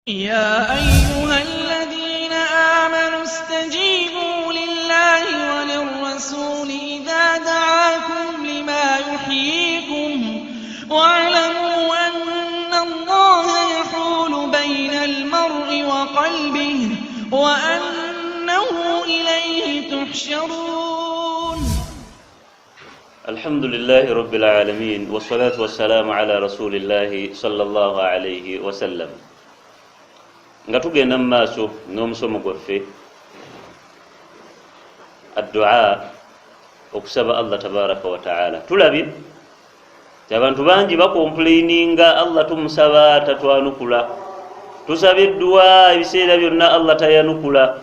يا أيها الذين آمنوا استجيبوا لله وللرسول إذا دعاكم لما يحييكم واعلموا أن الله يحول بين المرء وقلبه وأنه إليه تحشرون. الحمد لله رب العالمين والصلاة والسلام على رسول الله صلى الله عليه وسلم. nga tugenda mu maaso n'omusomo gwaffe addu'a okusaba Allah tabaraka wa ta'ala. Tulabye abantu bangi bakomplaininga Allah tumusaba tatwanukula, tusaba eddu'a ebiseera byonna Allah tayanukula.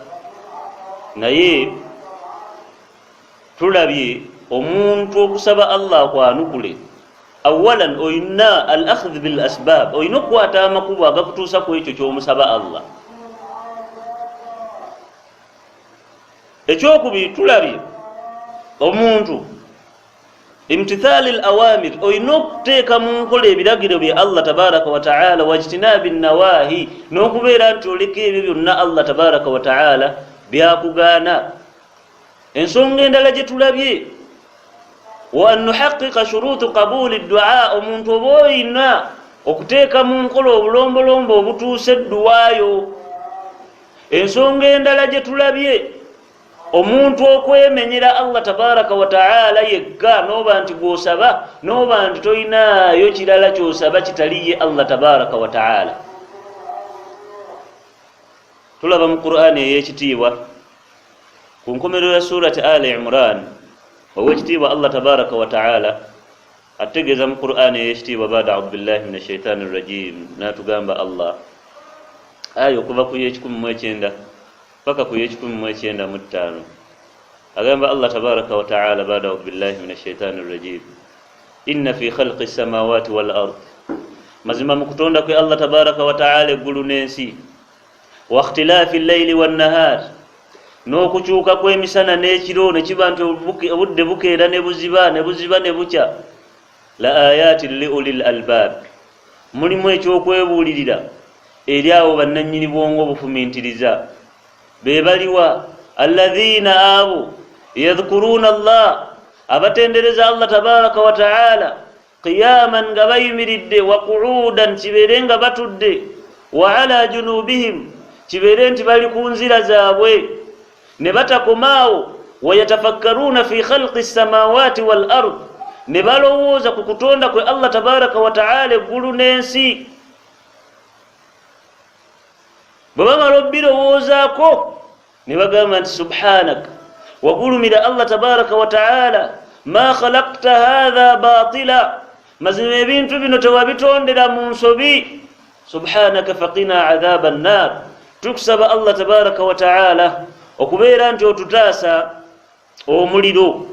Naye tulabye omuntu okusaba Allah kwanukule, awalan oyina al akhdh bil asbab, oyina okukwata amakubo agakutuusa ku ekyo ky'omusaba Allah. Ekyokubiri tulabye omuntu imtithali al awamir, oyina okuteeka mu nkola ebiragiro bya Allah tabaraka wa ta'ala, wajtinabi nawahi, n'okubeera nti oleka ebyo byonna Allah tabaraka wa ta'ala byakugaana. Ensonga endala gye tulabye wa an nuhaqqiqa shuruutu qabuuli du'a, omuntu oba oyina okuteeka mu nkola obulombolombo obutuusa edduwaayo. Ensonga endala gye tulabye omuntu okwemenyera Allah tabaraka wa ta'ala yekka, n'oba nti gw'osaba n'oba nti toyinaayo kirala ky'osaba kitaliye Allah tabaraka wa ta'ala. Tulaba mu Qur'ani ey'ekitiibwa ku nkomerero ya surati Ali Imran, owekitiibwa Allah tabaraka wa ta'ala ategeeza mu Qur'ani ey'ekitiibwa baada a'udhu billahi minash shaitani rrajim, n'atugamba Allah aya okuva ku y'ekikumi paka ku y'ekikumi agamba Allah tabaraka wa ta'ala baada a'udhu billahi minash shaitani rrajim, inna fi khalqi samawati wal ard, mazima mu kutonda kwe Allah tabaraka wa ta'ala eggulu n'ensi, wa ikhtilafi al-layli wan nahar, n'okukyuka kw'emisana n'ekiro ne kiba nti obudde bukeera ne buziba ne bukya, la ayatin li ulil albab, mulimu ekyokwebuulirira eri abo bannannyini bwongo obufumintiriza. Be baliwa alladhina abo yadhkuruna Allah, abatendereza Allah tabaraka wa ta'ala qiyaman, nga bayimiridde, wa qu'udan, kibeere nga batudde, wa ala junubihim, kibeere nti bali ku nzira zaabwe ne batakomaawo, wayatafakkaruna fi khalqi samawati wal ard, ne balowooza ku kutonda kwe Allah tabaraka wa ta'ala eggulu n'ensi. Bwe bamala obbirowoozaako ne bagamba nti subhanaka, wagulumira Allah tabaraka wa ta'ala, ma khalaqta hadha batila, mazima ebintu bino tewabitondera mu nsobi, subhanaka faqina adhaba an-nar. Tukusaba Allah tabaraka wa ta'ala okubeera nti otutaasa omuliro.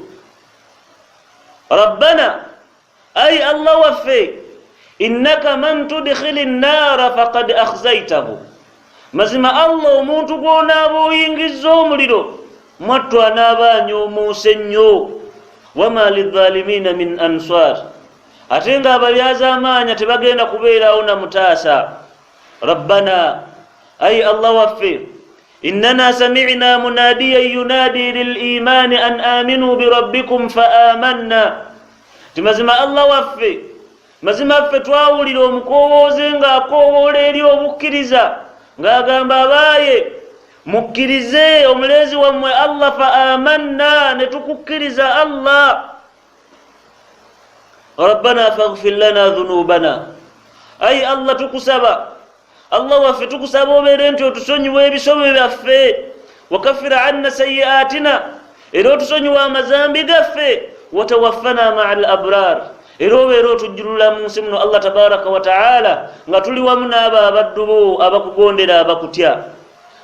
Rabbana, ay Allah waffe, innaka man tudkhili nnaara faqad akhzaytahu, mazima Allah omuntu gw'onaaba oyingizza omuliro mwattu anaaba anyoomuuse nnyo. Wama lidhalimina min ansar, ate nga abalyaza amaanya tebagenda kubeerawo na mutaasa. Rabbana, ay Allah waffe, إننا سمعنا مناديا ينادي للإيمان أن آمنوا بربكم فآمنا. تمزما الله وفي مزما فتواولي لومكووزي nga akowoola eri obukkiriza ng'agamba abaaye mukkirize omulezi wammwe Allah, faamanna, ne tukukkiriza Allah. Rabbana faghfir lana dhunubana, ay Allah tukusaba, Allah waffe tukusaba obeere nti otusonyiwa ebisobyo byaffe, wakaffira anna sayyi'atina, era otusonyiwa amazambi gaffe, watawaffana ma'al abrar, era obeere otujjulula mu nsi muno Allah tabaraka wa ta'ala nga tuli wamu n'abo abaddu bo abakugondera abakutya.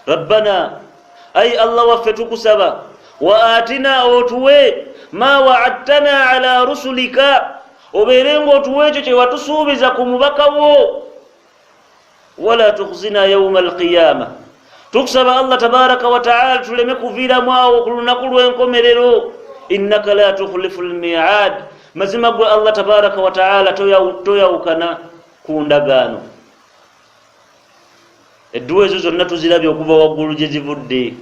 Rabbana, ay Allah waffe tukusaba, wa atina, otuwe, ma wa'adtana ala rusulika, obeere ng'otuwe ekyo kye watusuubiza ku mubaka wo, wala tukhzina yawma alqiyama. Tukusaba Allah tabaraka wa ta'ala tuleme kuviiramu awo ku lunaku lw'enkomerero, innaka la tukhlifu almi'ad, mazima gwe Allah tabaraka wa ta'ala toyawukana ku ndagaano. edduwa ezo zonna tuzirabye okuva waggulu gye zivudde.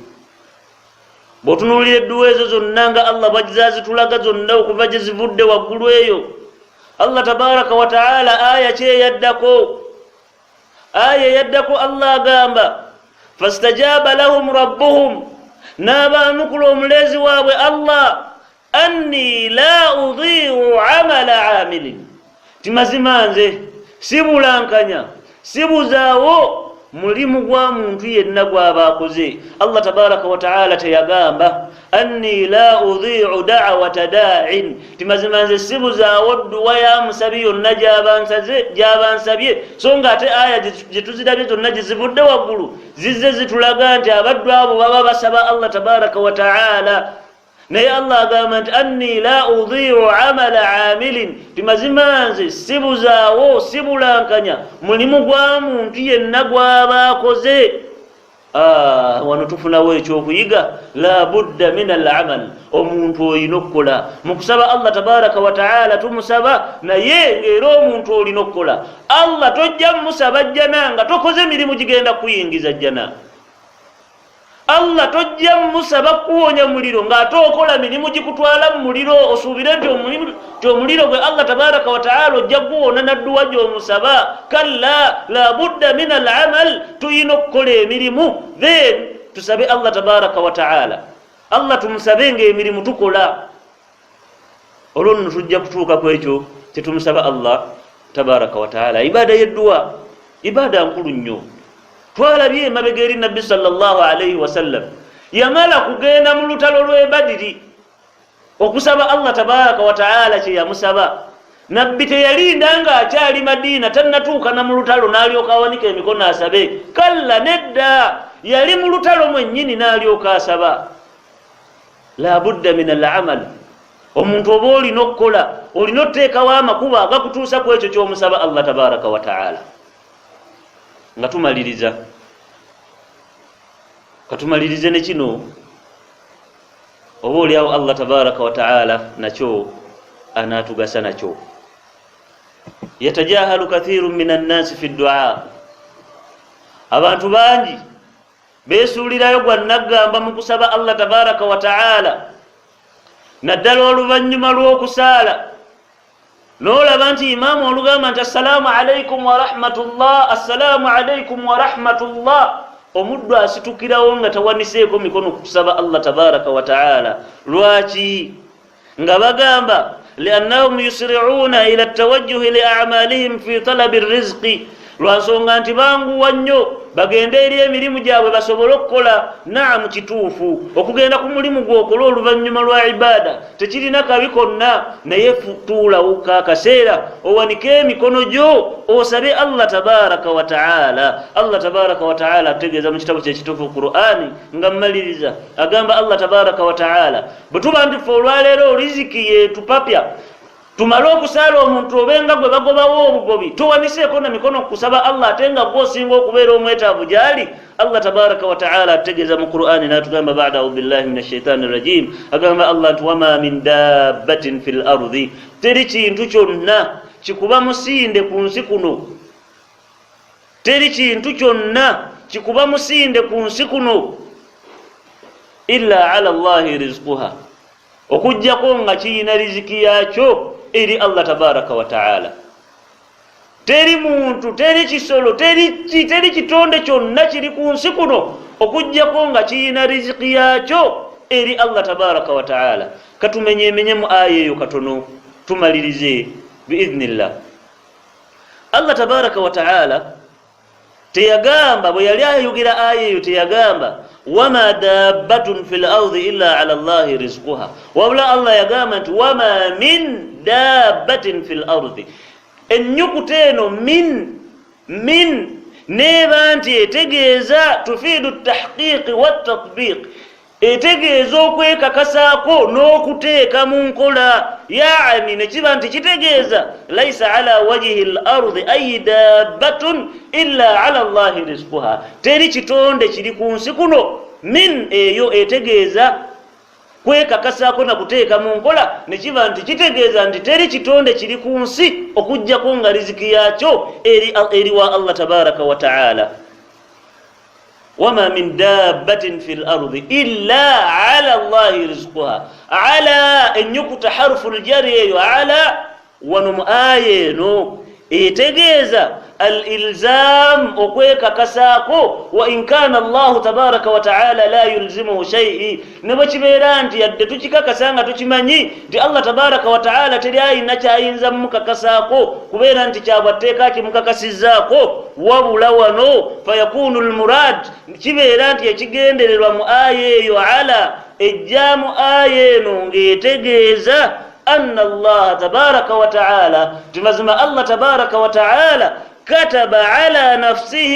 Bw'otunuulira edduwa ezo zonna nga Allah bw'azitulaga zonna okuva gye zivudde waggulu eyo, Allah tabaraka wa ta'ala aya kyeyaddako Allah agamba fastajaba lahum rabbuhum, n'abaanukula omuleezi waabwe Allah, anni la udhi'u amala amilin, timazima nze sibulankanya sibuzaawo mulimu gwa muntu yenna gw'aba akoze. Allah tabaraka wa ta'ala teyagamba anni la udhi'u da'wata da'in, timazima nze sibuzaawo dduwa ya musabi yonna gy'abansabye. So nga ate aya gye tuzirabye zonna gye zivudde waggulu zizze zitulaga nti abaddu abo baba basaba Allah tabaraka wa ta'ala. Naye Allah agamba nti anni la udhi'u amala amilin, timazima nze sibuzaawo sibulankanya mulimu gwa muntu yenna gw'aba akoze. Wano tufunawo ekyokuyiga, la budda min al-amal, omuntu olina okukola. Mu kusaba Allah tabaraka wa ta'ala tumusaba, naye ng'era omuntu olina okukola. Allah tojja musaba jjana nga tokoze mirimu gigenda kuyingiza jjana. Allah tojja musaba kuwonya muliro ng'ate okola mirimu gikutwala mu muliro, osuubire nti omuliro gwe Allah tabaraka wa ta'ala ojja kuwona nadduwa gy'omusaba. Kalla, la budda min al-amal, tuyina okukola emirimu then tusabe Allah tabaraka wa ta'ala. Allah tumusabe ng'emirimu tukola. Olwo nno tujja kutuuka ku ekyo kye tumusaba Allah tabaraka wa ta'ala. Ibada y'edduwa ibada nkulu nnyo. Twalabye emabega eri Nabbi sallallahu alayhi wasallam yamala kugenda mu lutalo lw'e Badiri okusaba Allah tabaraka wa ta'ala kye yamusaba. Nabbi teyalinda nga akyali Madiina tannatuuka na mu lutalo n'alyoka awanika emikono asabe. Kalla, nedda, yali mu lutalo mwennyini n'alyoka asaba. La budda min al-amal, omuntu oba olina okukola, olina oteekawo amakubo agakutuusa ku ekyo ky'omusaba Allah tabaraka wa ta'ala. Nga tumalirize ne kino, oba oliawo Allah tabaraka wa ta'ala nakyo anaatugasa nakyo. Yatajahalu kathirun minan nasi fi du'a, abantu bangi beesuulirayo gwa naggamba mu kusaba Allah tabaraka wa ta'ala, naddala oluvannyuma lw'okusaala n'olaba nti imaamu olugamba nti assalaamu alaykum wa rahmatullah, assalaamu alaykum wa rahmatullah, omuddu asitukirawo nga tawaniseeko mikono kusaba Allah tabaraka wa ta'ala. Lwaki? Nga bagamba liannahum yusri'una ila tawajjuhi li a'malihim fi talabi rizqi, lwansonga nti banguwa nnyo bagende eri emirimu gyabwe basobole okukola. Naamu, kituufu okugenda ku mulimu gw'okola oluvannyuma lwa ibada tekirina kabi konna, naye tuulawuka akaseera owanike emikono gyo osabe Allah tabaraka wa ta'ala. Allah tabaraka wa ta'ala ategeeza mu kitabu kyekituufu Qur'ani nga mmaliriza agamba Allah tabaraka wa ta'ala bwe tuba nti ffe olwaleero riziki yeetupapya tumale okusaala omuntu obenga gwe bagobawo obugobi towaniseeko na mikono kusaba Allah ate nga gwosinga okubeera omwetaavu gyali. Allah tabaraka wa ta'ala ategeeza mu Qur'ani n'atugamba ba'da a'udhu billahi minash shaitani rajim, agamba Allah nti wama min dabbatin fil ardi, teri kintu kyonna kikuba musinde ku nsi kuno, teri kintu kyonna kikuba musinde ku nsi kuno illa ala Allahi rizquha, okujjako nga kiyina riziki yakyo eri Allah tabaraka wa ta'ala. Teri muntu, teri kisolo, teri kitonde kyonna kiri ku nsi kuno okujjako nga kiyina riziki yakyo eri Allah tabaraka wa ta'ala. Katumenyemenye mu aya eyo katono tumalirize biidhnillah. Allah tabaraka wa ta'ala teyagamba, bwe yali ayogera aya eyo teyagamba wama dabbatun fil ardi illa ala Allahi rizquha, wabula Allah yagamba nti wama min dabbatin fil ardi. Ennyukuta eno min neeba nti etegeeza tufiidu tahqiiqi wattatbiiq, etegeeza okwekakasaako n'okuteeka mu nkola. Yaani nekiba nti kitegeeza laisa ala wajhi al-ardi ay dabbatun illa ala Allahi rizquha, teri kitonde kiri ku nsi kuno. Min eyo etegeeza kwekakasaako na kuteeka mu nkola, nekiba nti kitegeeza nti teri kitonde kiri ku nsi okujjako nga riziki yakyo eri wa Allah tabaraka wa ta'ala. وما من دابة في الأرض إلا على الله رزقها على أن يكت حرف الجر على ونم آينو إتجيزا الإلزام أقويك كساكو وإن كان الله تبارك وتعالى لا يلزمه شيء نبتش بيرانتي يدتوشك كسانا تشماني دي الله تبارك وتعالى ترياي نچا ينزم كساكو كبيرانتي چابتكاكي مكسزاكو وبلونو فيكون المراد تبيرانتي يشجندر ومؤايه على إجام آينو إتجيزا أن الله تبارك وتعالى تمزم الله تبارك وتعالى كتب على نفسه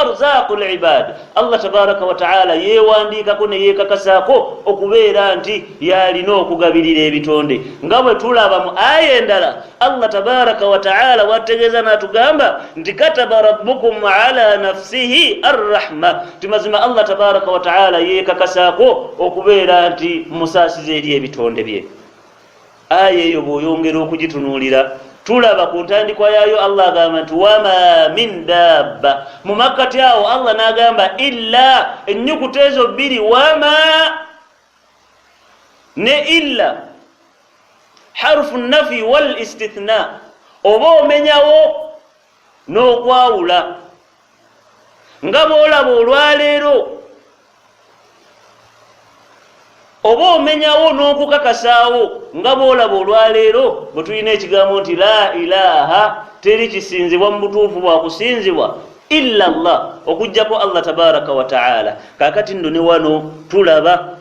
أرزاق العباد الله تبارك وتعالى يوانديك كون يككساكو okubeera nti yalina okugabirira ebitonde nga bwe tulaba mu aya endala Allah tabaraka wa taala wategeeza natugamba nti kataba rabbukum ala nafsihi arrahma timazima Allah tabaraka wa taala yekakasaako okubeera nti musaasize eri ebitonde bye. Aya eyo bw'oyongera okugitunuulira tulaba ku ntandikwa yaayo Allah agamba nti wama min dabba mu makkati awo Allah n'agamba illa ennyukuta ezo bbiri wama ne illa harfu nafi wal istithna oba omenyawo n'okwawula nga bw'olaba olwaleero oba omenyawo n'okukakasaawo nga bw'olaba olwaleero bwe tulina ekigambo nti la ilaha teri kisinzibwa mu butuufu bwa kusinzibwa illa Allah okujjako Allah tabaraka wa taala. Kaakati nno ne wano tulaba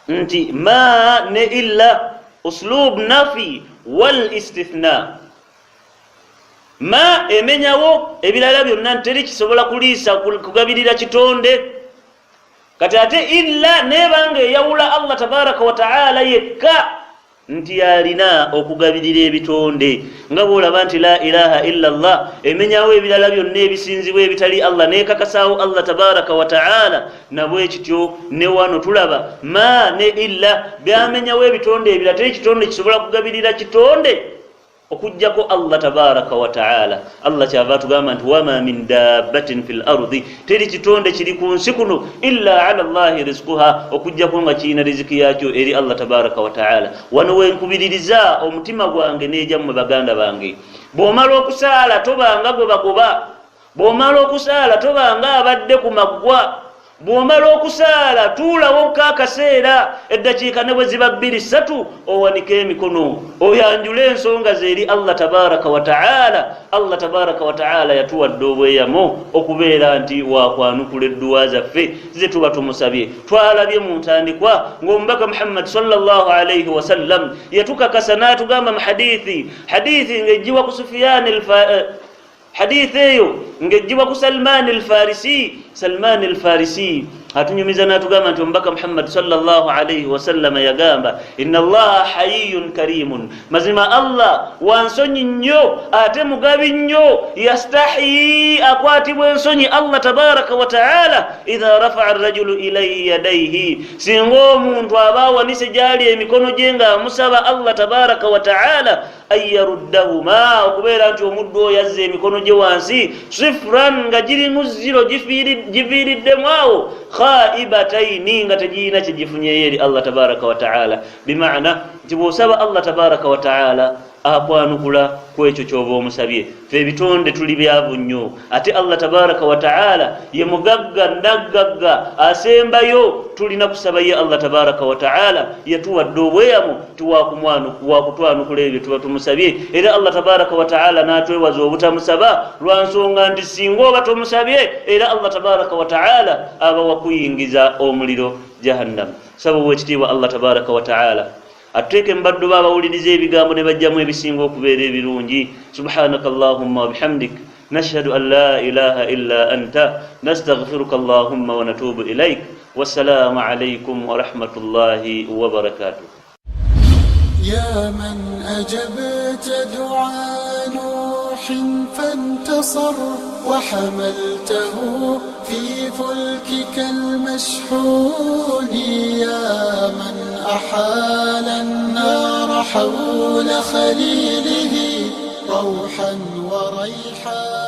nti ma ne illa uslub nafi wal istithna ma emenyawo ebirala byonna teri kisobola kuliisa kugabirira kitonde kati ate illa nebanga eyawula Allah tabaraka wa taala yekka nti yalina okugabirira ebitonde nga bw'olaba nti la ilaha illa Allah emenyawo ebirala byonna ebisinzibwa ebitali Allah nekakasaawo Allah tabaraka wa taala nabwe kityo ne wano tulaba ma ne illa byamenyawo ebitonde ebirala teri kitonde kisobola kugabirira kitonde okujjako Allah tabaraka wa taala. Allah kyava tugamba nti wama min dabbatin fil ardi teri kitonde kiri ku nsi kuno illa ala Allahi rizquha okujjako nga kirina riziki yakyo eri Allah tabaraka wa taala. Wano wenkubiririza omutima gwange n'ejammwe baganda bange, bw'omala okusaala tobanga gwe bagoba, bw'omala okusaala tobanga abadde ku maggwa, bw'omala okusaala tuulawo akaseera eddakiika ne bwe ziba 2-3 owanika emikono oyanjula ensonga ze eri Allah tabaraka wa taala. Allah tabaraka wa taala yatuwadde obweyamo okubeera nti wakwanukula edduwa zaffe ze tuba tumusabye. Twalabye mu ntandikwa ng'omubaka Muhammad sallallahu alayhi wasallam yatukakasa n'atugamba mu hadithi ng'ejjiwa ku Sufyan hadithi eyo ngejjiwa ku Salman al-Farisi atunyumiza n'atugamba nti omubaka Muhammad sallallahu alayhi wasallam yagamba inna Allaha hayyun karimun, mazima Allah wansonyi nnyo ate mugabi nnyo, yastahi akwatibwa ensonyi Allah tabaraka wa taala idha rafa'a ar-rajulu ilayhi yadayhi, singa omuntu aba awanise gyali emikono gye nga amusaba Allah tabaraka wa taala ayaruddahuma okubeera nti omuddu oyo yazza emikono gye wansi sifran nga giri mu ziro gifiiriddemu awo khaibataini nga tegirina kyegifunyeyo eri Allah tabaraka wa taala. Bimaana nti bw'osaba Allah tabaraka wa taala akwanukula ku ekyo ky'oba omusabye. Ffe ebitonde tuli byavu nnyo ate Allah tabaraka wa taala ye mugagga naggagga asembayo, tulina kusaba ye Allah tabaraka wa taala yatuwadde obweyamo tiwakutwanukula ebyo tuba tumusabye. Era Allah tabaraka wa taala n'atwewaza obutamusaba lwa nsonga nti singa oba tomusabye era Allah tabaraka wa taala aba wakuyingiza omuliro jahannam. Saba obwekitiibwa Allah tabaraka wa taala atuteeke mu baddu babawuliriza ebigambo ne bajjamu ebisinga okubeera ebirungi. Subhanaka Allahumma wa bihamdik nashhadu an la ilaha illa anta nastaghfiruka Allahumma wa natubu ilaik. Wassalamu alaykum wa rahmatullahi wa barakatuh. يا من أجبت دعاء نوح فانتصر وحملته في فلكك المشحون، يا من أحال النار حول خليله روحا وريحا